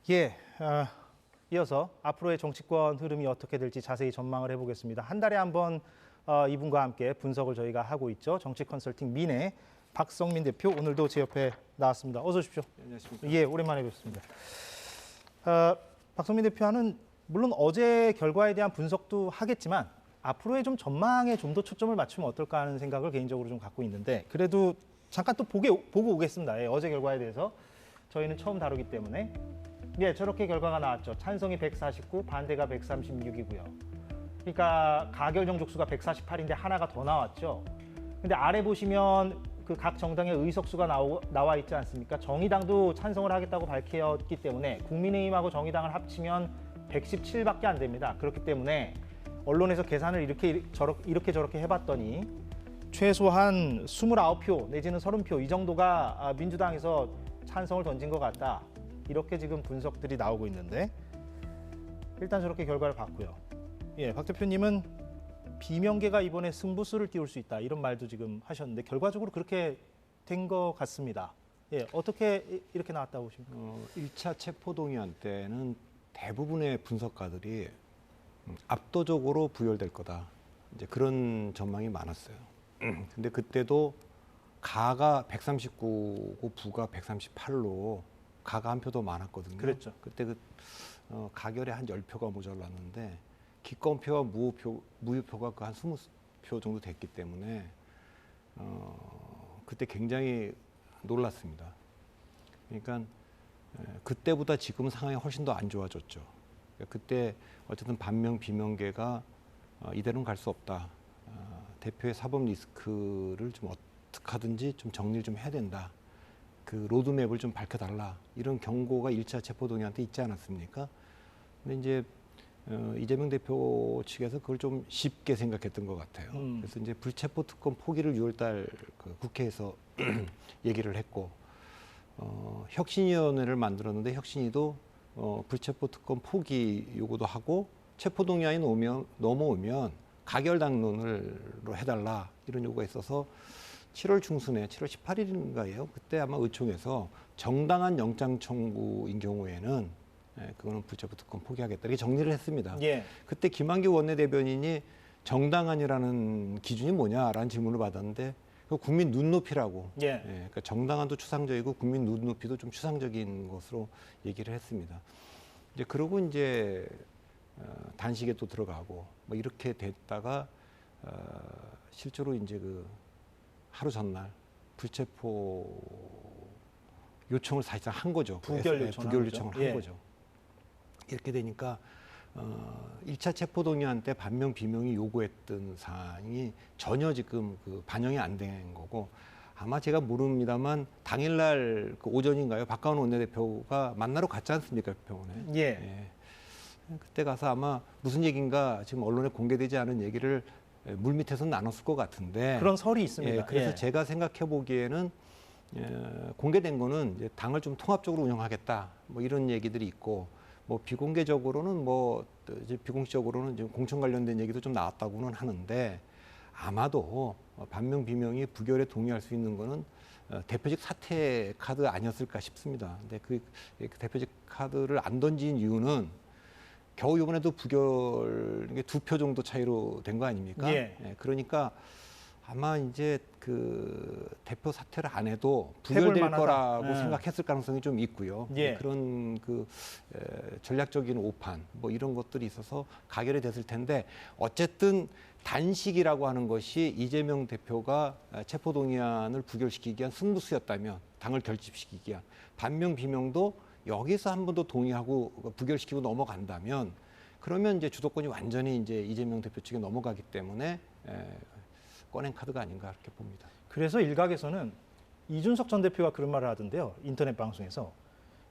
예, 이어서 앞으로의 정치권 흐름이 어떻게 될지 자세히 전망을 해보겠습니다. 한 달에 한 번 이분과 함께 분석을 저희가 하고 있죠. 정치 컨설팅 민의 박성민 대표, 오늘도 제 옆에 나왔습니다. 어서 오십시오. 안녕하십니까. 예, 오랜만에 뵙습니다. 박성민 대표는 물론 어제 결과에 대한 분석도 하겠지만 앞으로의 좀 전망에 좀 더 초점을 맞추면 어떨까 하는 생각을 개인적으로 좀 갖고 있는데, 그래도 잠깐 또 보고 오겠습니다. 예, 어제 결과에 대해서 저희는 처음 다루기 때문에. 예, 저렇게 결과가 나왔죠. 찬성이 149, 반대가 136이고요. 그러니까 가결 정족수가 148인데 하나가 더 나왔죠. 근데 아래 보시면 그 각 정당의 의석수가 나와 있지 않습니까? 정의당도 찬성을 하겠다고 밝혔기 때문에 국민의힘하고 정의당을 합치면 117밖에 안 됩니다. 그렇기 때문에 언론에서 계산을 이렇게 저렇게 해봤더니 최소한 29표 내지는 30표 이 정도가 민주당에서 찬성을 던진 것 같다. 이렇게 지금 분석들이 나오고 있는데, 일단 저렇게 결과를 봤고요. 예, 박 대표님은 비명계가 이번에 승부수를 띄울 수 있다 이런 말도 지금 하셨는데 결과적으로 그렇게 된 것 같습니다. 예, 어떻게 이렇게 나왔다고 보십니까? 1차 체포동의안 때는 대부분의 분석가들이 압도적으로 부결될 거다. 이제 그런 전망이 많았어요. 근데 그때도 가가 139고 부가 138로 가가 한 표 더 많았거든요. 그랬죠. 그때 가결에 한 10표가 모자랐는데 기권표와 무효표가 그 한 20표 정도 됐기 때문에 그때 굉장히 놀랐습니다. 그러니까 그때보다 지금 상황이 훨씬 더 안 좋아졌죠. 그때 어쨌든 반명 비명계가 이대로는 갈 수 없다. 대표의 사법 리스크를 좀 어떻게 하든지 좀 정리를 좀 해야 된다. 그 로드맵을 좀 밝혀달라. 이런 경고가 1차 체포동의안때 있지 않았습니까? 근데 이제 이재명 대표 측에서 그걸 좀 쉽게 생각했던 것 같아요. 그래서 이제 불체포 특권 포기를 6월달 그 국회에서 얘기를 했고, 혁신위원회를 만들었는데 혁신위도 불체포 특권 포기 요구도 하고 체포동의안이 넘어오면 가결 당론으로 해달라 이런 요구가 있어서 7월 중순에 7월 18일인가요? 그때 아마 의총에서 정당한 영장 청구인 경우에는 그거는 불체포 특권 포기하겠다 이렇게 정리를 했습니다. 예. 그때 김한규 원내대변인이 정당한이라는 기준이 뭐냐라는 질문을 받았는데 그 국민 눈높이라고. 예. 그러니까 정당한도 추상적이고 국민 눈높이도 좀 추상적인 것으로 얘기를 했습니다. 이제 그러고 이제 단식에 또 들어가고 뭐 이렇게 됐다가 실제로 이제 그 하루 전날 불체포 요청을 사실상 한 거죠. 부결 요청을 한 예. 거죠. 이렇게 되니까 1차 체포동의안 때 반명 비명이 요구했던 사항이 전혀 지금 그 반영이 안 된 거고, 아마 제가 모릅니다만 당일날 그 오전인가요? 박가원 원내대표가 만나러 갔지 않습니까? 병원에. 예. 예. 그때 가서 아마 무슨 얘기인가 지금 언론에 공개되지 않은 얘기를 물밑에서 나눴을 것 같은데 그런 설이 있습니다. 예, 그래서 예. 제가 생각해 보기에는 공개된 거는 이제 당을 좀 통합적으로 운영하겠다 뭐 이런 얘기들이 있고, 뭐 비공개적으로는 뭐 이제 비공식적으로는 지금 공천 관련된 얘기도 좀 나왔다고는 하는데, 아마도 반명 비명이 부결에 동의할 수 있는 거는 대표직 사퇴 카드 아니었을까 싶습니다. 근데 그 대표직 카드를 안 던진 이유는 겨우 이번에도 부결 2표 정도 차이로 된 거 아닙니까? 예. 그러니까 아마 이제 그 대표 사퇴를 안 해도 부결될 거라고 생각했을 가능성이 좀 있고요. 예. 그런 그 전략적인 오판 뭐 이런 것들이 있어서 가결이 됐을 텐데, 어쨌든 단식이라고 하는 것이 이재명 대표가 체포동의안을 부결시키기 위한 승부수였다면, 당을 결집시키기 위한, 반명 비명도 여기서 한 번 더 동의하고 부결시키고 넘어간다면, 그러면 이제 주도권이 완전히 이제 이재명 대표 측에 넘어가기 때문에 꺼낸 카드가 아닌가 그렇게 봅니다. 그래서 일각에서는 이준석 전 대표가 그런 말을 하던데요. 인터넷 방송에서.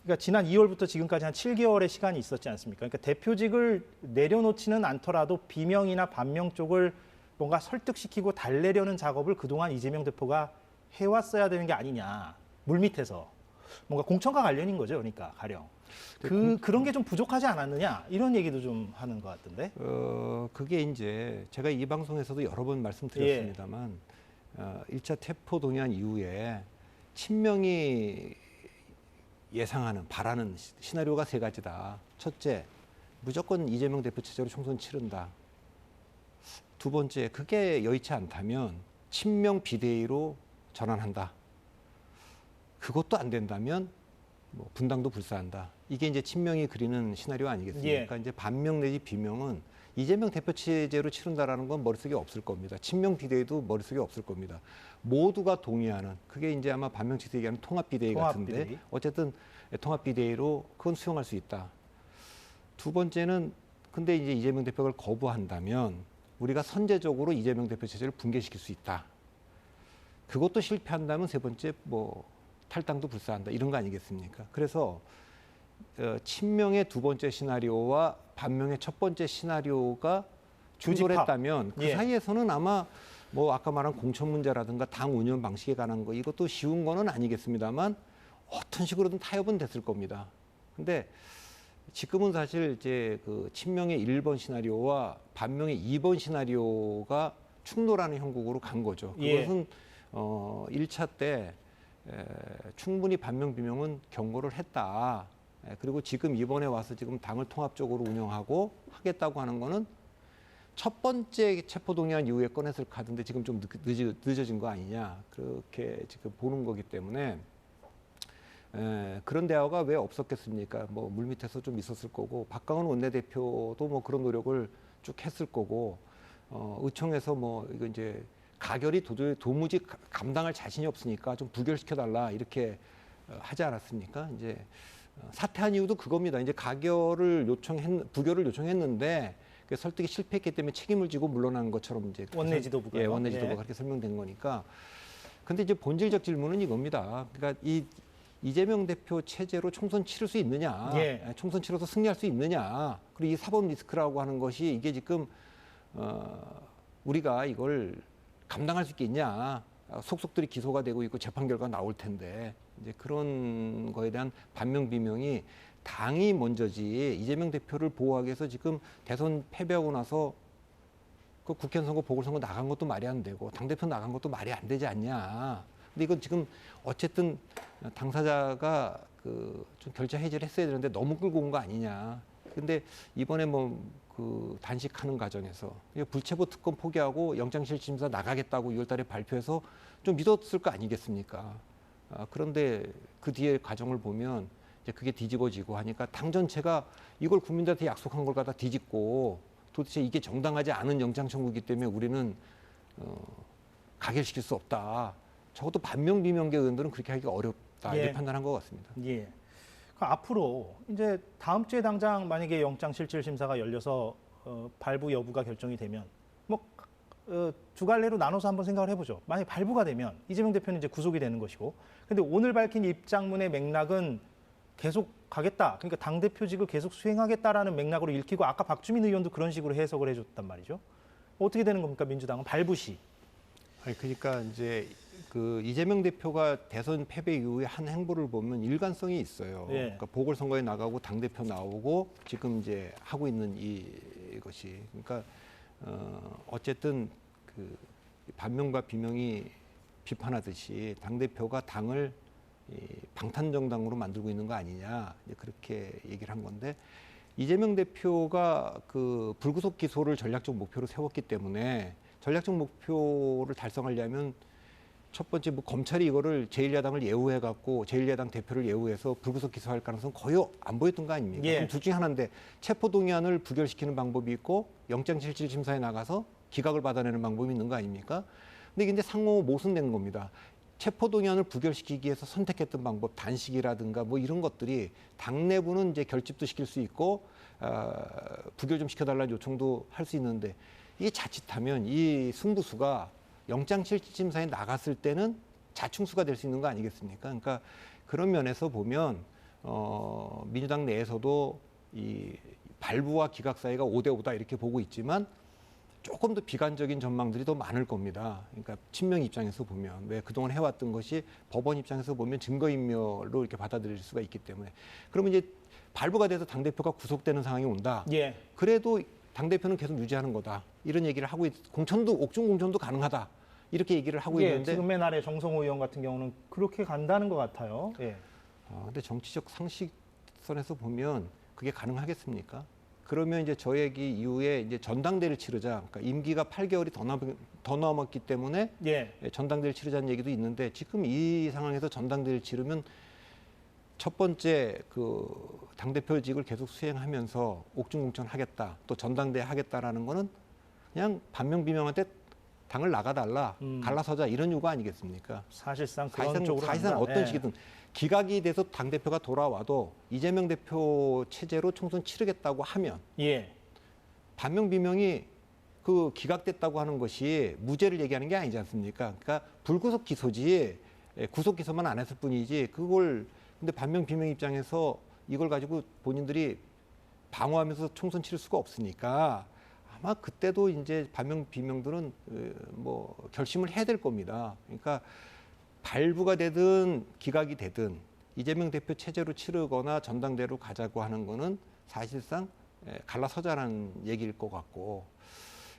그러니까 지난 2월부터 지금까지 한 7개월의 시간이 있었지 않습니까? 그러니까 대표직을 내려놓지는 않더라도 비명이나 반명 쪽을 뭔가 설득시키고 달래려는 작업을 그동안 이재명 대표가 해왔어야 되는 게 아니냐. 물밑에서. 뭔가 공천과 관련인 거죠. 그러니까 가령. 그런 게 좀 부족하지 않았느냐. 이런 얘기도 좀 하는 것 같던데. 그게 이제 제가 이 방송에서도 여러 번 말씀드렸습니다만 1차 체포 동의안 이후에 친명이 예상하는 바라는 시나리오가 세 가지다. 첫째, 무조건 이재명 대표 체제로 총선 치른다. 두 번째, 그게 여의치 않다면 친명 비대위로 전환한다. 그것도 안 된다면 뭐 분당도 불사한다. 이게 이제 친명이 그리는 시나리오 아니겠습니까? 예. 이제 반명 내지 비명은 이재명 대표 체제로 치른다라는 건 머릿속에 없을 겁니다. 친명 비대위도 머릿속에 없을 겁니다. 모두가 동의하는, 그게 이제 아마 반명 측에서 얘기하는 통합 비대위 같은데, 비대위. 어쨌든 통합 비대위로 그건 수용할 수 있다. 두 번째는, 근데 이제 이재명 대표가 거부한다면 우리가 선제적으로 이재명 대표 체제를 붕괴시킬 수 있다. 그것도 실패한다면 세 번째 뭐 탈당도 불사한다, 이런 거 아니겠습니까? 그래서 친명의 두 번째 시나리오와 반명의 첫 번째 시나리오가 충돌했다면 그 예. 사이에서는 아마 뭐 아까 말한 공천 문제라든가 당 운영 방식에 관한 거, 이것도 쉬운 거는 아니겠습니다만 어떤 식으로든 타협은 됐을 겁니다. 근데 지금은 사실 이제 그 친명의 1번 시나리오와 반명의 2번 시나리오가 충돌하는 형국으로 간 거죠. 그것은 1차 때 충분히 반명 비명은 경고를 했다. 그리고 지금 이번에 와서 지금 당을 통합적으로 운영하고 하겠다고 하는 거는 첫 번째 체포동의안 이후에 꺼냈을 카드인데 지금 좀 늦어진 거 아니냐, 그렇게 지금 보는 거기 때문에 그런 대화가 왜 없었겠습니까? 뭐 물밑에서 좀 있었을 거고, 박강원 원내대표도 뭐 그런 노력을 쭉 했을 거고, 의총에서 뭐 이거 이제 가결이 도무지 감당할 자신이 없으니까 좀 부결시켜달라 이렇게 하지 않았습니까? 이제 사퇴한 이유도 그겁니다. 이제 부결을 요청했는데 설득이 실패했기 때문에 책임을 지고 물러난 것처럼 이제 원내 지도부가 원내 지도부가 그렇게 설명된 거니까. 근데 이제 본질적 질문은 이겁니다. 그러니까 이재명 대표 체제로 총선 치를 수 있느냐, 총선 치러서 승리할 수 있느냐, 그리고 이 사법 리스크라고 하는 것이 이게 지금 우리가 이걸 감당할 수 있겠냐, 속속들이 기소가 되고 있고 재판 결과 나올 텐데, 이제 그런 거에 대한 반명 비명이 당이 먼저지 이재명 대표를 보호하기 위해서 지금 대선 패배하고 나서 그 국회의원 선거 보궐선거 나간 것도 말이 안 되고 당대표 나간 것도 말이 안 되지 않냐. 근데 이건 지금 어쨌든 당사자가 좀 결자 해지를 했어야 되는데 너무 끌고 온 거 아니냐. 근데 이번에 뭐 그 단식하는 과정에서 불체포 특권 포기하고 영장실질심사 나가겠다고 6월 달에 발표해서 좀 믿었을 거 아니겠습니까? 그런데 그 뒤에 과정을 보면 이제 그게 뒤집어지고 하니까 당 전체가 이걸 국민들한테 약속한 걸 갖다 뒤집고, 도대체 이게 정당하지 않은 영장 청구이기 때문에 우리는 가결시킬 수 없다. 적어도 반명 비명계 의원들은 그렇게 하기가 어렵다, 이렇게 판단한 것 같습니다. 예. 그럼 앞으로 이제 다음 주에 당장 만약에 영장 실질 심사가 열려서 발부 여부가 결정이 되면 뭐 두 갈래로 나눠서 한번 생각을 해보죠. 만약 발부가 되면 이재명 대표는 이제 구속이 되는 것이고, 근데 오늘 밝힌 입장문의 맥락은 계속 가겠다. 그러니까 당 대표직을 계속 수행하겠다라는 맥락으로 읽히고, 아까 박주민 의원도 그런 식으로 해석을 해줬단 말이죠. 어떻게 되는 겁니까, 민주당은 발부 시? 아니, 그러니까 이제 그 이재명 대표가 대선 패배 이후에 한 행보를 보면 일관성이 있어요. 그러니까 보궐선거에 나가고 당 대표 나오고 지금 이제 하고 있는 이것이, 그러니까 어쨌든 그 반명과 비명이 비판하듯이 당 대표가 당을 방탄정당으로 만들고 있는 거 아니냐, 이제 그렇게 얘기를 한 건데, 이재명 대표가 그 불구속 기소를 전략적 목표로 세웠기 때문에 전략적 목표를 달성하려면 첫 번째 뭐 검찰이 이거를 제1야당을 예우해 갖고 제1야당 대표를 예우해서 불구속 기소할 가능성 거의 안 보였던 거 아닙니까? 그럼 둘 중에 하나인데, 체포동의안을 부결시키는 방법이 있고 영장실질심사에 나가서 기각을 받아내는 방법이 있는 거 아닙니까? 근데 상호 모순된 겁니다. 체포동의안을 부결시키기 위해서 선택했던 방법, 단식이라든가 뭐 이런 것들이 당 내부는 이제 결집도 시킬 수 있고 부결 좀 시켜달라는 요청도 할 수 있는데, 이게 자칫하면 이 승부수가 영장실질심사에 나갔을 때는 자충수가 될 수 있는 거 아니겠습니까? 그러니까 그런 면에서 보면 민주당 내에서도 이 발부와 기각 사이가 5대5다 이렇게 보고 있지만 조금 더 비관적인 전망들이 더 많을 겁니다. 그러니까 친명 입장에서 보면, 왜 그동안 해왔던 것이 법원 입장에서 보면 증거인멸로 이렇게 받아들일 수가 있기 때문에. 그러면 이제 발부가 돼서 당대표가 구속되는 상황이 온다. 그래도 당대표는 계속 유지하는 거다, 이런 얘기를 하고 옥중 공천도 가능하다, 이렇게 얘기를 하고 예, 있는데 지금 맨 아래 정성호 의원 같은 경우는 그렇게 간다는 것 같아요. 예. 근데 정치적 상식선에서 보면 그게 가능하겠습니까? 그러면 이제 저 얘기 이후에 이제 전당대회를 치르자. 그러니까 임기가 8개월이 더 남았기 때문에 예. 전당대회를 치르자는 얘기도 있는데 지금 이 상황에서 전당대회를 치르면 첫 번째 그 당대표직을 계속 수행하면서 옥중공천하겠다. 또 전당대회 하겠다라는 거는 그냥 반명비명한테 당을 나가달라. 갈라서자 이런 요구 아니겠습니까? 사실상 그런 쪽으로 사실상 간다. 어떤 예. 식이든 기각이 돼서 당대표가 돌아와도 이재명 대표 체제로 총선 치르겠다고 하면 예. 반명비명이 그 기각됐다고 하는 것이 무죄를 얘기하는 게 아니지 않습니까? 그러니까 불구속 기소지 구속 기소만 안 했을 뿐이지 그걸 근데 반명비명 입장에서 이걸 가지고 본인들이 방어하면서 총선 치를 수가 없으니까 아마 그때도 이제 반명비명들은 뭐 결심을 해야 될 겁니다. 그러니까 발부가 되든 기각이 되든 이재명 대표 체제로 치르거나 전당대회로 가자고 하는 거는 사실상 갈라서자라는 얘기일 것 같고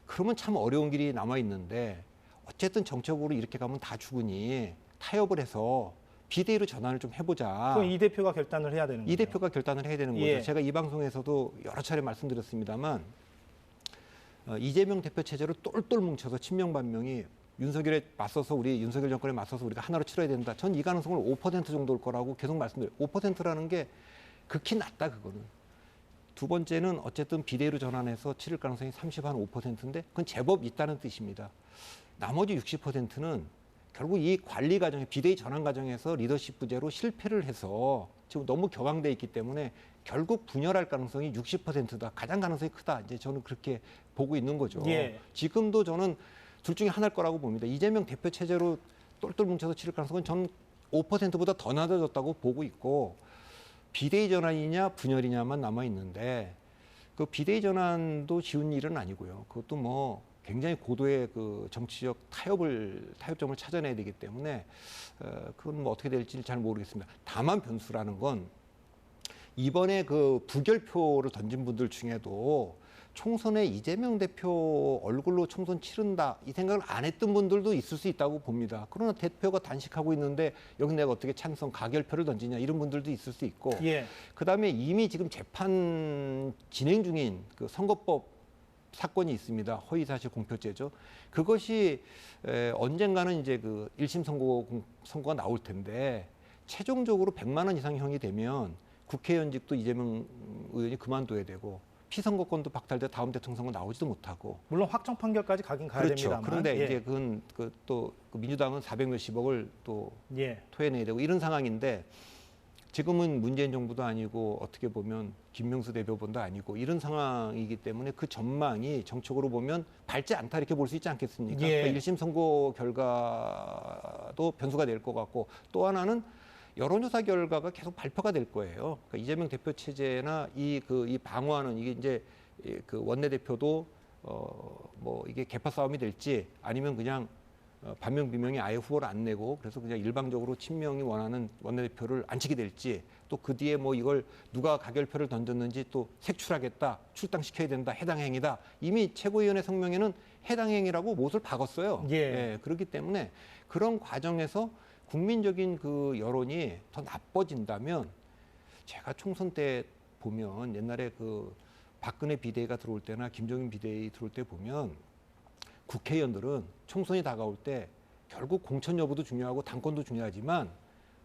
그러면 참 어려운 길이 남아 있는데 어쨌든 정책으로 이렇게 가면 다 죽으니 타협을 해서 비대위로 전환을 좀 해보자. 그럼 이 대표가 결단을 해야 되는 거죠. 이 대표가 결단을 해야 되는 거죠. 예. 제가 이 방송에서도 여러 차례 말씀드렸습니다만 이재명 대표 체제로 똘똘 뭉쳐서 친명 반명이 윤석열에 맞서서 우리 윤석열 정권에 맞서서 우리가 하나로 치러야 된다. 전 이 가능성을 5% 정도일 거라고 계속 말씀드려요. 5%라는 게 극히 낮다 그거는. 두 번째는 어쨌든 비대위로 전환해서 치를 가능성이 35%인데 그건 제법 있다는 뜻입니다. 나머지 60%는 결국 이 관리 과정에 비대위 전환 과정에서 리더십 부재로 실패를 해서 지금 너무 격앙돼 있기 때문에 결국 분열할 가능성이 60%다. 가장 가능성이 크다. 이제 저는 그렇게 보고 있는 거죠. 예. 지금도 저는 둘 중에 하나일 거라고 봅니다. 이재명 대표 체제로 똘똘 뭉쳐서 치를 가능성은 전 5%보다 더 낮아졌다고 보고 있고 비대위 전환이냐 분열이냐만 남아 있는데 그 비대위 전환도 쉬운 일은 아니고요. 그것도 뭐 굉장히 고도의 그 정치적 타협점을 찾아내야 되기 때문에 그건 뭐 어떻게 될지 잘 모르겠습니다. 다만 변수라는 건 이번에 그 부결표를 던진 분들 중에도 총선에 이재명 대표 얼굴로 총선 치른다 이 생각을 안 했던 분들도 있을 수 있다고 봅니다. 그러나 대표가 단식하고 있는데 여기 내가 어떻게 찬성 가결표를 던지냐 이런 분들도 있을 수 있고 예. 그다음에 이미 지금 재판 진행 중인 그 선거법 사건이 있습니다. 허위사실 공표죄죠. 그것이 언젠가는 이제 그 1심 선고가 나올 텐데 최종적으로 100만 원 이상 형이 되면 국회의원직도 이재명 의원이 그만둬야 되고 피선거권도 박탈돼 다음 대통령 선거 나오지도 못하고. 물론 확정 판결까지 가긴 가야 그렇죠. 됩니다만. 그런데 예. 이제 그건 또 민주당은 400몇십억을 또 예. 토해내야 되고 이런 상황인데 지금은 문재인 정부도 아니고 어떻게 보면 김명수 대표본도 아니고 이런 상황이기 때문에 그 전망이 정책으로 보면 밝지 않다 이렇게 볼 수 있지 않겠습니까? 예. 그러니까 1심 선고 결과도 변수가 될 것 같고 또 하나는 여론조사 결과가 계속 발표가 될 거예요. 그러니까 이재명 대표 체제나 이 방어하는 이게 이제 그 원내대표도 뭐 이게 개파 싸움이 될지 아니면 그냥 반명비명이 아예 후보를 안 내고 그래서 그냥 일방적으로 친명이 원하는 원내대표를 앉히게 될지 또 그 뒤에 뭐 이걸 누가 가결표를 던졌는지 또 색출하겠다, 출당시켜야 된다, 해당 행위다. 이미 최고위원회 성명에는 해당 행위라고 못을 박았어요. 예. 그렇기 때문에 그런 과정에서 국민적인 그 여론이 더 나빠진다면 제가 총선 때 보면 옛날에 그 박근혜 비대위가 들어올 때나 김종인 비대위 들어올 때 보면 국회의원들은 총선이 다가올 때 결국 공천 여부도 중요하고 당권도 중요하지만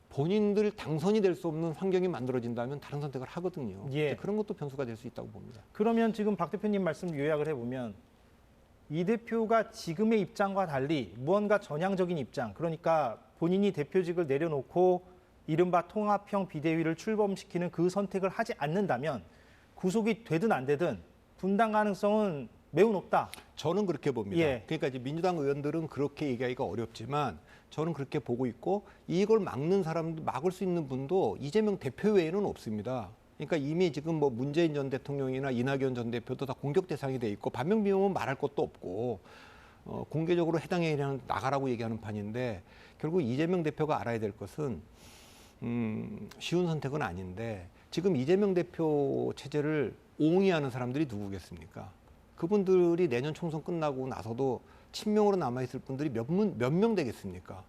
본인들 당선이 될 수 없는 환경이 만들어진다면 다른 선택을 하거든요. 예. 그런 것도 변수가 될 수 있다고 봅니다. 그러면 지금 박 대표님 말씀 요약을 해보면 이 대표가 지금의 입장과 달리 무언가 전향적인 입장, 그러니까 본인이 대표직을 내려놓고 이른바 통합형 비대위를 출범시키는 그 선택을 하지 않는다면 구속이 되든 안 되든 분당 가능성은 매우 높다. 저는 그렇게 봅니다. 예. 그러니까 이제 민주당 의원들은 그렇게 얘기하기가 어렵지만 저는 그렇게 보고 있고 이걸 막을 수 있는 분도 이재명 대표 외에는 없습니다. 그러니까 이미 지금 뭐 문재인 전 대통령이나 이낙연 전 대표도 다 공격 대상이 돼 있고 반명비명은 말할 것도 없고 공개적으로 해당 행위는 나가라고 얘기하는 판인데 결국 이재명 대표가 알아야 될 것은 쉬운 선택은 아닌데 지금 이재명 대표 체제를 옹이하는 사람들이 누구겠습니까? 그분들이 내년 총선 끝나고 나서도 친명으로 남아있을 분들이 몇 명 되겠습니까?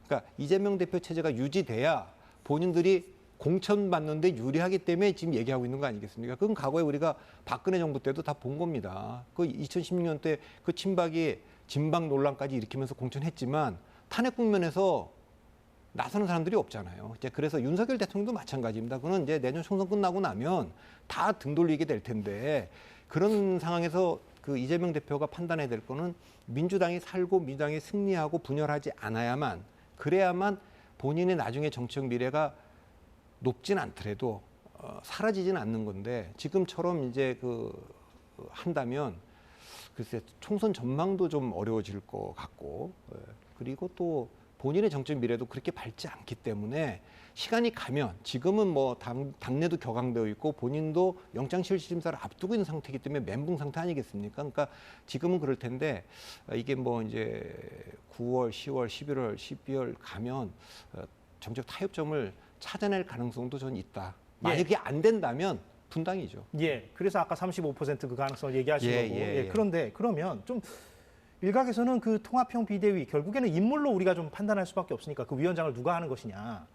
그러니까 이재명 대표 체제가 유지돼야 본인들이 공천받는데 유리하기 때문에 지금 얘기하고 있는 거 아니겠습니까? 그건 과거에 우리가 박근혜 정부 때도 다 본 겁니다. 그 2016년 때 그 친박이 진박 논란까지 일으키면서 공천했지만 탄핵 국면에서 나서는 사람들이 없잖아요. 이제 그래서 윤석열 대통령도 마찬가지입니다. 그거는 이제 내년 총선 끝나고 나면 다 등 돌리게 될 텐데 그런 상황에서 그 이재명 대표가 판단해야 될 거는 민주당이 살고 민주당이 승리하고 분열하지 않아야만 그래야만 본인의 나중에 정치적 미래가 높진 않더라도 사라지진 않는 건데 지금처럼 이제 한다면 글쎄 총선 전망도 좀 어려워질 것 같고 그리고 또 본인의 정책 미래도 그렇게 밝지 않기 때문에 시간이 가면 지금은 뭐 당내도 격앙되어 있고 본인도 영장실질심사를 앞두고 있는 상태이기 때문에 멘붕 상태 아니겠습니까? 그러니까 지금은 그럴 텐데 이게 뭐 이제 9월, 10월, 11월, 12월 가면 정책 타협점을 찾아낼 가능성도 전 있다. 만약에 그게 안 된다면 분당이죠. 예. 그래서 아까 35%그 가능성을 얘기하신 거고. 예. 그런데 그러면 좀 일각에서는 그 통합형 비대위 결국에는 인물로 우리가 좀 판단할 수밖에 없으니까 그 위원장을 누가 하는 것이냐.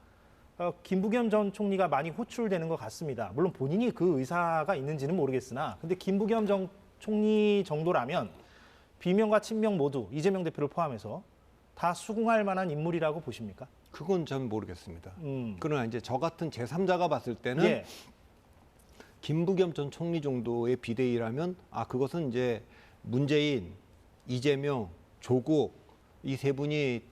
김부겸 전 총리가 많이 호출되는 것 같습니다. 물론 본인이 그 의사가 있는지는 모르겠으나 근데 김부겸 전 총리 정도라면 비명과 친명 모두 이재명 대표를 포함해서 다 수긍할 만한 인물이라고 보십니까? 그건 전 모르겠습니다. 그러나 이제 저 같은 제3자가 봤을 때는 김부겸 전 총리 정도의 비대위라면 그것은 이제 문재인, 이재명, 조국 이 세 분이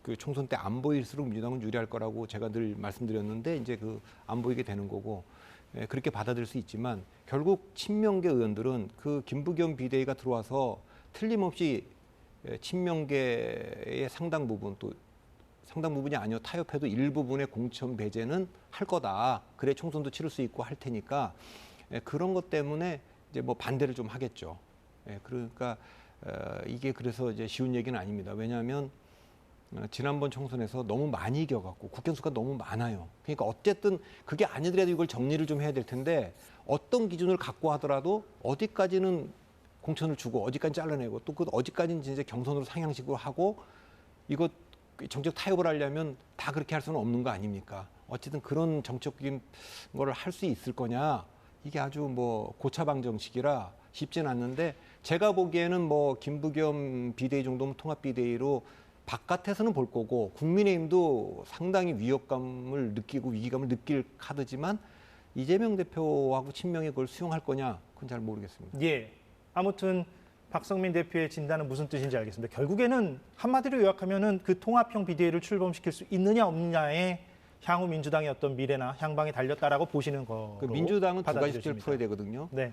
그 총선 때 안 보일수록 민주당은 유리할 거라고 제가 늘 말씀드렸는데 이제 안 보이게 되는 거고 그렇게 받아들일 수 있지만 결국 친명계 의원들은 그 김부겸 비대위가 들어와서 틀림없이 친명계의 상당 부분이 아니요 타협해도 일부분의 공천 배제는 할 거다. 그래 총선도 치를 수 있고 할 테니까 그런 것 때문에 이제 뭐 반대를 좀 하겠죠. 그러니까 이게 그래서 이제 쉬운 얘기는 아닙니다. 왜냐하면 지난번 총선에서 너무 많이 이겨갖고 국회의수가 너무 많아요. 그러니까 어쨌든 그게 아니더라도 이걸 정리를 좀 해야 될 텐데 어떤 기준을 갖고 하더라도 어디까지는 공천을 주고 어디까지 잘라내고 또 그 어디까지는 진짜 경선으로 상향식으로 하고 이거 정책 타협을 하려면 다 그렇게 할 수는 없는 거 아닙니까? 어쨌든 그런 정책적인 거를 할 수 있을 거냐 이게 아주 뭐 고차방 정식이라 쉽지는 않는데 제가 보기에는 뭐 김부겸 비대위 정도면 통합 비대위로 바깥에서는 볼 거고 국민의힘도 상당히 위협감을 느끼고 위기감을 느낄 카드지만 이재명 대표하고 친명이 그걸 수용할 거냐 그건 잘 모르겠습니다. 예. 아무튼 박성민 대표의 진단은 무슨 뜻인지 알겠습니다. 결국에는 한마디로 요약하면은 그 통합형 비대위를 출범시킬 수 있느냐 없느냐에 향후 민주당의 어떤 미래나 향방이 달렸다라고 보시는 거로 민주당은 두 가지 받아들여집니다. 숙제를 풀어야 되거든요. 네.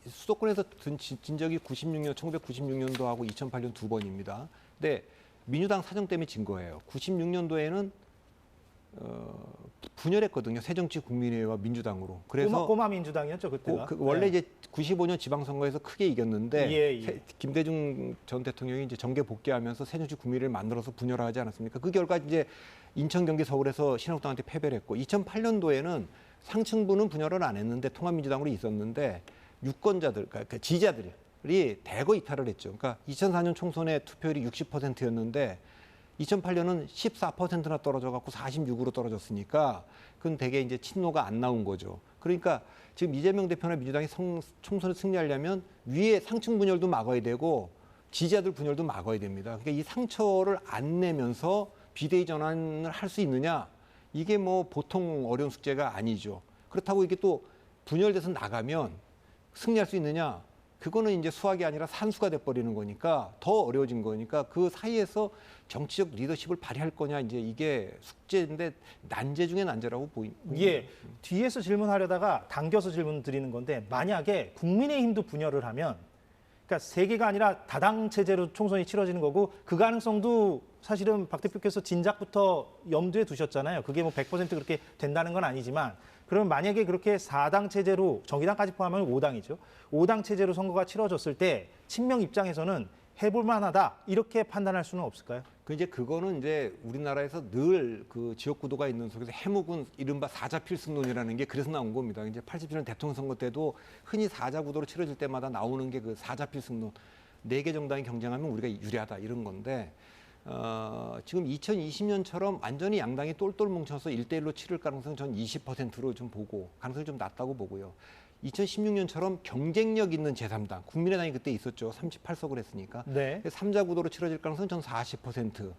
수도권에서 진 적이 1996년도하고 2008년 두 번입니다. 근데 민주당 사정 때문에 진 거예요. 96년도에는 분열했거든요. 새정치국민회의와 민주당으로. 그래서 꼬마 민주당이었죠 그때가. 원래 이제 95년 지방선거에서 크게 이겼는데 예. 김대중 전 대통령이 이제 정계 복귀하면서 새정치국민회의를 만들어서 분열하지 않았습니까? 그 결과 이제 인천, 경기, 서울에서 신한국당한테 패배를 했고 2008년도에는 상층부는 분열을 안 했는데 통합민주당으로 있었는데 유권자들, 그러니까 지지자들이 대거 이탈을 했죠. 그러니까 2004년 총선의 투표율이 60%였는데 2008년은 14%나 떨어져갖고 46으로 떨어졌으니까 그건 되게 이제 친노가 안 나온 거죠. 그러니까 지금 이재명 대표나 민주당이 총선을 승리하려면 위에 상층 분열도 막아야 되고 지지자들 분열도 막아야 됩니다. 그러니까 이 상처를 안 내면서 비대위 전환을 할 수 있느냐 이게 뭐 보통 어려운 숙제가 아니죠. 그렇다고 이게 또 분열돼서 나가면 승리할 수 있느냐? 그거는 이제 수학이 아니라 산수가 돼버리는 거니까 더 어려워진 거니까 그 사이에서 정치적 리더십을 발휘할 거냐 이제 이게 숙제인데 난제 중에 난제라고 보입니다. 예, 뒤에서 질문하려다가 당겨서 질문 드리는 건데 만약에 국민의힘도 분열을 하면 그러니까 세 개가 아니라 다당 체제로 총선이 치러지는 거고 그 가능성도 사실은 박 대표께서 진작부터 염두에 두셨잖아요. 그게 뭐 100% 그렇게 된다는 건 아니지만 그러면 만약에 그렇게 4당 체제로 정의당까지 포함하면 5당이죠. 5당 체제로 선거가 치러졌을 때 친명 입장에서는 해볼 만하다 이렇게 판단할 수는 없을까요? 그거는 이제 우리나라에서 늘 그 지역 구도가 있는 속에서 해묵은 이른바 사자 필승론이라는 게 그래서 나온 겁니다. 이제 87년 대통령 선거 때도 흔히 사자 구도로 치러질 때마다 나오는 게 그 사자 필승론. 4개 정당이 경쟁하면 우리가 유리하다 이런 건데 지금 2020년처럼 완전히 양당이 똘똘 뭉쳐서 1대1로 치를 가능성 전 20%로 좀 보고 가능성이 좀 낮다고 보고요. 2016년처럼 경쟁력 있는 제3당, 국민의당이 그때 있었죠. 38석을 했으니까. 네. 3자 구도로 치러질 가능성은 전 40%.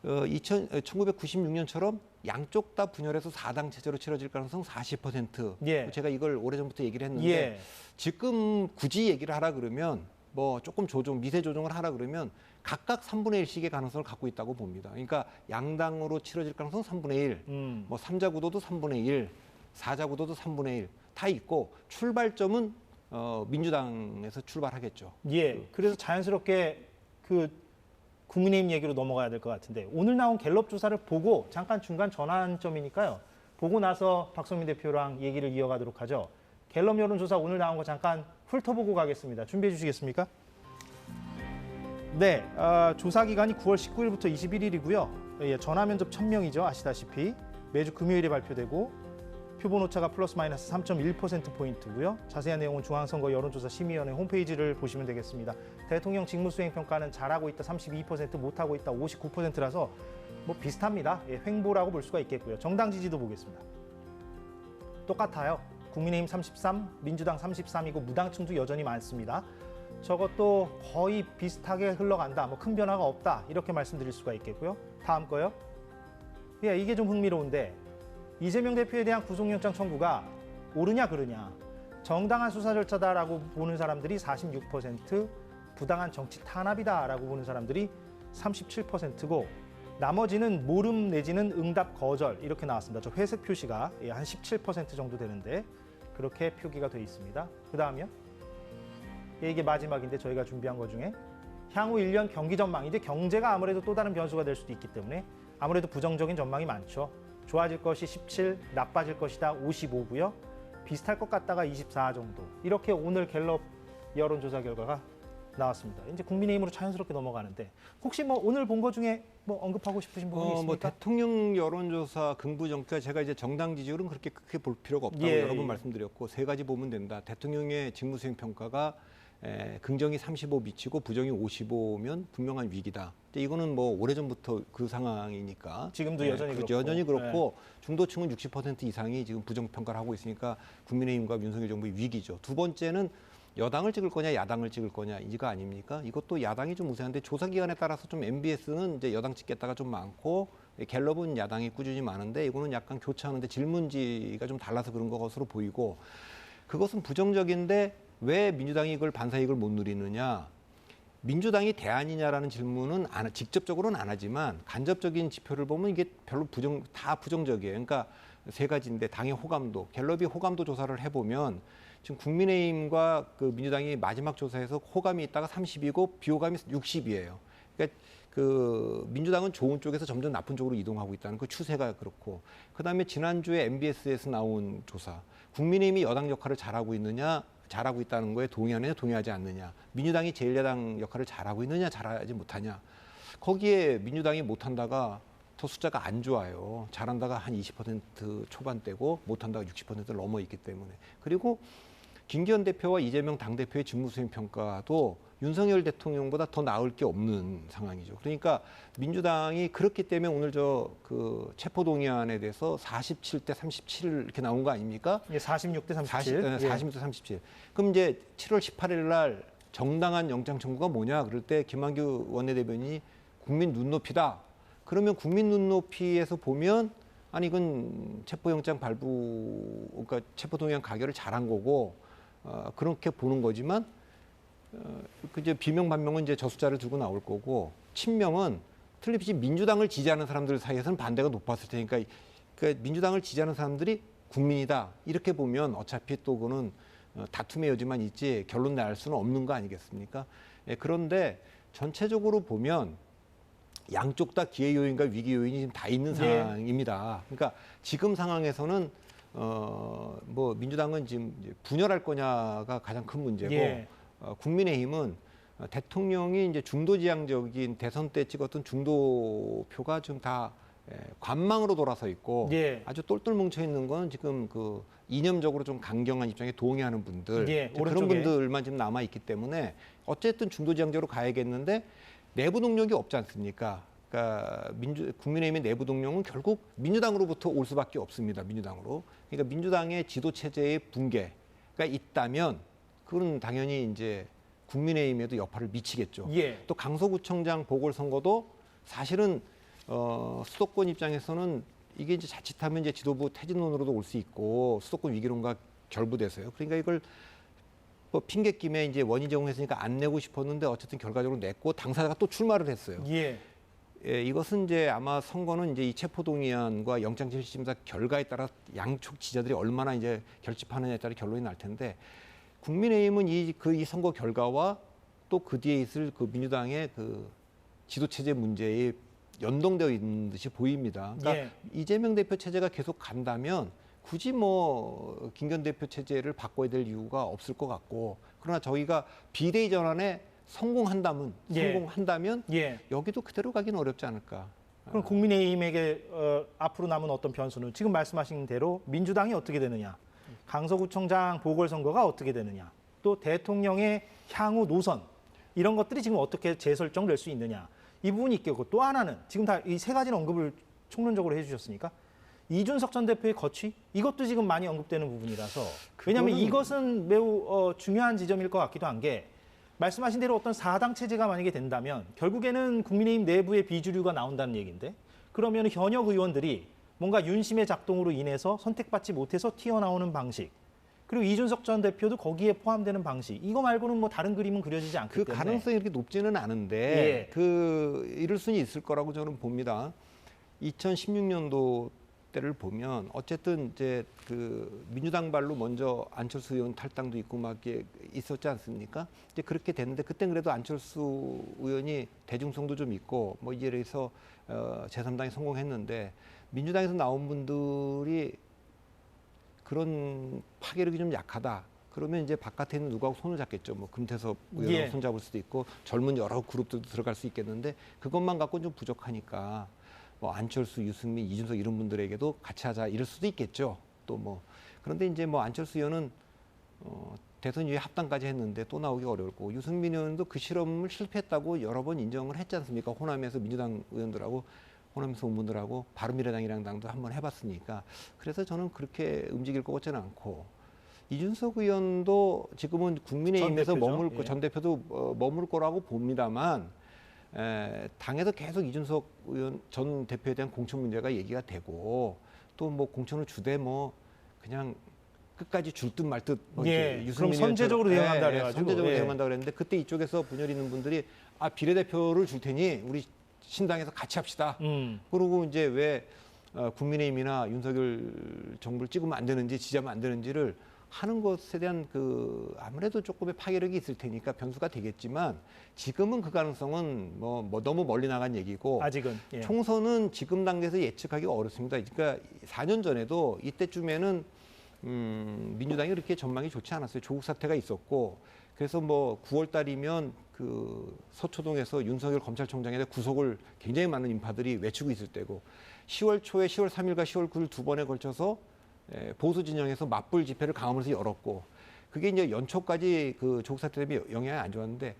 1996년처럼 양쪽 다 분열해서 4당 체제로 치러질 가능성 40%. 예. 제가 이걸 오래전부터 얘기를 했는데 예. 지금 굳이 얘기를 하라 그러면 뭐 조금 미세 조정을 하라 그러면 각각 3분의 1씩의 가능성을 갖고 있다고 봅니다. 그러니까 양당으로 치러질 가능성 3분의 1, 뭐 3자 구도도 3분의 1, 4자 구도도 3분의 1 다 있고 출발점은 민주당에서 출발하겠죠. 예. 그래서 자연스럽게 그 국민의힘 얘기로 넘어가야 될 것 같은데 오늘 나온 갤럽 조사를 보고 잠깐 중간 전환점이니까요. 보고 나서 박성민 대표랑 얘기를 이어가도록 하죠. 갤럽 여론조사 오늘 나온 거 잠깐 훑어보고 가겠습니다. 준비해 주시겠습니까? 네, 조사 기간이 9월 19일부터 21일이고요. 예, 전화 면접 1000명이죠. 아시다시피 매주 금요일에 발표되고 표본 오차가 플러스 마이너스 3.1%포인트고요. 자세한 내용은 중앙선거 여론조사 심의위원회 홈페이지를 보시면 되겠습니다. 대통령 직무수행 평가는 잘하고 있다 32%, 못하고 있다 59%라서 뭐 비슷합니다. 예, 횡보라고 볼 수가 있겠고요. 정당 지지도 보겠습니다. 똑같아요. 국민의힘 33, 민주당 33이고 무당층도 여전히 많습니다. 저것도 거의 비슷하게 흘러간다. 뭐 큰 변화가 없다. 이렇게 말씀드릴 수가 있겠고요. 다음 거요. 예, 이게 좀 흥미로운데 이재명 대표에 대한 구속영장 청구가 옳으냐 그르냐. 정당한 수사 절차다라고 보는 사람들이 46%, 부당한 정치 탄압이다라고 보는 사람들이 37%고 나머지는 모름 내지는 응답 거절 이렇게 나왔습니다. 저 회색 표시가 한 17% 정도 되는데 그렇게 표기가 돼 있습니다. 그 다음이요. 이게 마지막인데 저희가 준비한 것 중에 향후 1년 경기 전망. 이제 경제가 아무래도 또 다른 변수가 될 수도 있기 때문에 아무래도 부정적인 전망이 많죠. 좋아질 것이 17, 나빠질 것이다 55고요. 비슷할 것 같다가 24 정도. 이렇게 오늘 갤럽 여론조사 결과가 나왔습니다. 이제 국민의힘으로 자연스럽게 넘어가는데 혹시 뭐 오늘 본 거 중에 뭐 언급하고 싶으신 부분이 있습니까? 뭐 대통령 여론조사 긍부정가 제가 이제 정당 지지율은 그렇게 크게 볼 필요가 없다고 예, 여러 번 예. 말씀드렸고 세 가지 보면 된다. 대통령의 직무수행 평가가 긍정이 35 미치고 부정이 55면 분명한 위기다. 이거는 뭐 오래전부터 그 상황이니까 지금도 여전히 그렇고. 여전히 그렇고 중도층은 60% 이상이 지금 부정평가를 하고 있으니까 국민의힘과 윤석열 정부의 위기죠. 두 번째는 여당을 찍을 거냐 야당을 찍을 거냐 이거 아닙니까? 이것도 야당이 좀 우세한데 조사 기간에 따라서 좀 MBS는 이제 여당 찍겠다가 좀 많고 갤럽은 야당이 꾸준히 많은데 이거는 약간 교차하는데 질문지가 좀 달라서 그런 것으로 보이고 그것은 부정적인데 왜 민주당이 이걸 반사이익을 못 누리느냐? 민주당이 대안이냐라는 질문은 직접적으로는 안 하지만 간접적인 지표를 보면 이게 별로 다 부정적이에요. 그러니까 세 가지인데 당의 호감도, 갤럽이 호감도 조사를 해보면 지금 국민의힘과 그 민주당이 마지막 조사에서 호감이 있다가 30이고 비호감이 60이에요. 그러니까 그 민주당은 좋은 쪽에서 점점 나쁜 쪽으로 이동하고 있다는 그 추세가 그렇고 그다음에 지난주에 MBS에서 나온 조사, 국민의힘이 여당 역할을 잘하고 있느냐? 잘하고 있다는 거에 동의하느냐 동의하지 않느냐. 민주당이 제1야당 역할을 잘하고 있느냐 잘하지 못하냐. 거기에 민주당이 못한다가 더 숫자가 안 좋아요. 잘한다가 한 20% 초반대고 못한다가 60%를 넘어 있기 때문에. 그리고 김기현 대표와 이재명 당대표의 직무수행 평가도 윤석열 대통령보다 더 나을 게 없는 상황이죠. 그러니까 민주당이 그렇기 때문에 오늘 그 체포동의안에 대해서 47대 37 이렇게 나온 거 아닙니까? 예, 46대 37. 46대 37. 그럼 이제 7월 18일 날 정당한 영장 청구가 뭐냐? 그럴 때 김한규 원내대변인이 국민 눈높이다. 그러면 국민 눈높이에서 보면 아니 이건 체포영장 그러니까 체포동의안 가결을 잘한 거고 그렇게 보는 거지만 그 이제 비명 반명은 이제 저 숫자를 두고 나올 거고 친명은 틀림없이 민주당을 지지하는 사람들 사이에서는 반대가 높았을 테니까 그러니까 민주당을 지지하는 사람들이 국민이다 이렇게 보면 어차피 또 그거는 다툼의 여지만 있지 결론 날 수는 없는 거 아니겠습니까? 예, 그런데 전체적으로 보면 양쪽 다 기회 요인과 위기 요인이 지금 다 있는 상황입니다. 그러니까 지금 상황에서는 뭐 민주당은 지금 이제 분열할 거냐가 가장 큰 문제고 예. 국민의힘은 대통령이 이제 중도지향적인 대선 때 찍었던 중도표가 좀 다 관망으로 돌아서 있고 예. 아주 똘똘 뭉쳐 있는 건 지금 그 이념적으로 좀 강경한 입장에 동의하는 분들 예, 그런 오른쪽에. 분들만 지금 남아 있기 때문에 어쨌든 중도지향적으로 가야겠는데 내부 동력이 없지 않습니까? 그러니까 국민의힘의 내부 동력은 결국 민주당으로부터 올 수밖에 없습니다. 민주당으로. 그러니까 민주당의 지도 체제의 붕괴가 있다면 그건 당연히 이제 국민의힘에도 여파를 미치겠죠. 예. 또 강서구청장 보궐선거도 사실은 수도권 입장에서는 이게 이제 자칫하면 이제 지도부 퇴진론으로도 올 수 있고 수도권 위기론과 결부돼서요. 그러니까 이걸 뭐 핑계김에 이제 원인 제공했으니까 안 내고 싶었는데 어쨌든 결과적으로 냈고 당사자가 또 출마를 했어요. 예. 예, 이것은 이제 아마 선거는 이제 이 체포동의안과 영장실질심사 결과에 따라 양쪽 지지자들이 얼마나 이제 결집하느냐에 따라 결론이 날 텐데 국민의힘은 이 선거 결과와 또 그 뒤에 있을 그 민주당의 그 지도체제 문제에 연동되어 있는 듯이 보입니다. 그러니까 예. 이재명 대표 체제가 계속 간다면 굳이 뭐 김기현 대표 체제를 바꿔야 될 이유가 없을 것 같고 그러나 저희가 비대위 전환에 성공한다면 예. 여기도 그대로 가기는 어렵지 않을까. 그럼 국민의힘에게 앞으로 남은 어떤 변수는 지금 말씀하신 대로 민주당이 어떻게 되느냐, 강서구청장 보궐선거가 어떻게 되느냐, 또 대통령의 향후 노선 이런 것들이 지금 어떻게 재설정될 수 있느냐 이 부분이 있겠고 또 하나는 지금 다 이 세 가지는 언급을 총론적으로 해주셨으니까 이준석 전 대표의 거취 이것도 지금 많이 언급되는 부분이라서 왜냐하면 이것은 매우 중요한 지점일 것 같기도 한 게 말씀하신 대로 어떤 4당 체제가 만약에 된다면 결국에는 국민의힘 내부의 비주류가 나온다는 얘기인데 그러면 현역 의원들이 뭔가 윤심의 작동으로 인해서 선택받지 못해서 튀어나오는 방식 그리고 이준석 전 대표도 거기에 포함되는 방식 이거 말고는 뭐 다른 그림은 그려지지 않기 그 때문에 가능성이 이렇게 높지는 않은데 예. 이럴 수는 있을 거라고 저는 봅니다. 2016년도 때를 보면 어쨌든 이제 그 민주당 발로 먼저 안철수 의원 탈당도 있고 막 이게 있었지 않습니까? 이제 그렇게 됐는데 그땐 그래도 안철수 의원이 대중성도 좀 있고 뭐 이래서 제3당이 성공했는데 민주당에서 나온 분들이 그런 파괴력이 좀 약하다. 그러면 이제 바깥에 있는 누구하고 손을 잡겠죠. 뭐 금태섭 의원하고 예. 손잡을 수도 있고 젊은 여러 그룹들도 들어갈 수 있겠는데 그것만 갖고는 좀 부족하니까 뭐 안철수, 유승민, 이준석 이런 분들에게도 같이 하자 이럴 수도 있겠죠. 또 뭐 그런데 이제 뭐 안철수 의원은 대선 이후에 합당까지 했는데 또 나오기 어렵고 유승민 의원도 그 실험을 실패했다고 여러 번 인정을 했지 않습니까? 호남에서 민주당 의원들하고 호남에서 온 분들하고 바른미래당이랑 당도 한번 해봤으니까 그래서 저는 그렇게 움직일 것 같지는 않고 이준석 의원도 지금은 국민의힘에서 전 대표죠. 머물 예. 전 대표도 머물 거라고 봅니다만 당에서 계속 이준석 의원 전 대표에 대한 공천 문제가 얘기가 되고 또 뭐 공천을 주되 뭐 그냥 끝까지 줄 듯 말 듯 예, 그럼 선제적으로 대응한다 그래가지고 선제적으로 예. 대응한다 그랬는데 그때 이쪽에서 분열 있는 분들이 비례대표를 줄 테니 우리 신당에서 같이 합시다. 그러고 이제 왜 국민의힘이나 윤석열 정부를 찍으면 안 되는지 지지하면 안 되는지를 하는 것에 대한 그 아무래도 조금의 파괴력이 있을 테니까 변수가 되겠지만 지금은 그 가능성은 뭐 너무 멀리 나간 얘기고 아직은 예. 총선은 지금 단계에서 예측하기가 어렵습니다. 그러니까 4년 전에도 이때쯤에는 민주당이 그렇게 전망이 좋지 않았어요. 조국 사태가 있었고 그래서 뭐 9월 달이면 그 서초동에서 윤석열 검찰총장에 대한 구속을 굉장히 많은 인파들이 외치고 있을 때고 10월 초에 10월 3일과 10월 9일 두 번에 걸쳐서 보수 진영에서 맞불 집회를 강화문에서 열었고 그게 이제 연초까지 그 조국 사태 때문에 영향이 안 좋았는데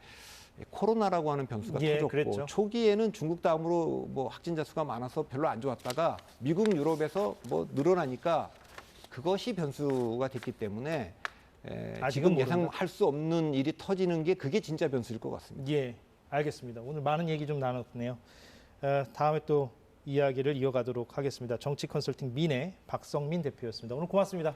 코로나라고 하는 변수가 예, 터졌고 그랬죠. 초기에는 중국 다음으로 뭐 확진자 수가 많아서 별로 안 좋았다가 미국 유럽에서 뭐 늘어나니까 그것이 변수가 됐기 때문에 지금 모른다. 예상할 수 없는 일이 터지는 게 그게 진짜 변수일 것 같습니다. 예, 알겠습니다. 오늘 많은 얘기 좀 나눴네요. 다음에 또 이야기를 이어가도록 하겠습니다. 정치 컨설팅 민의 박성민 대표였습니다. 오늘 고맙습니다.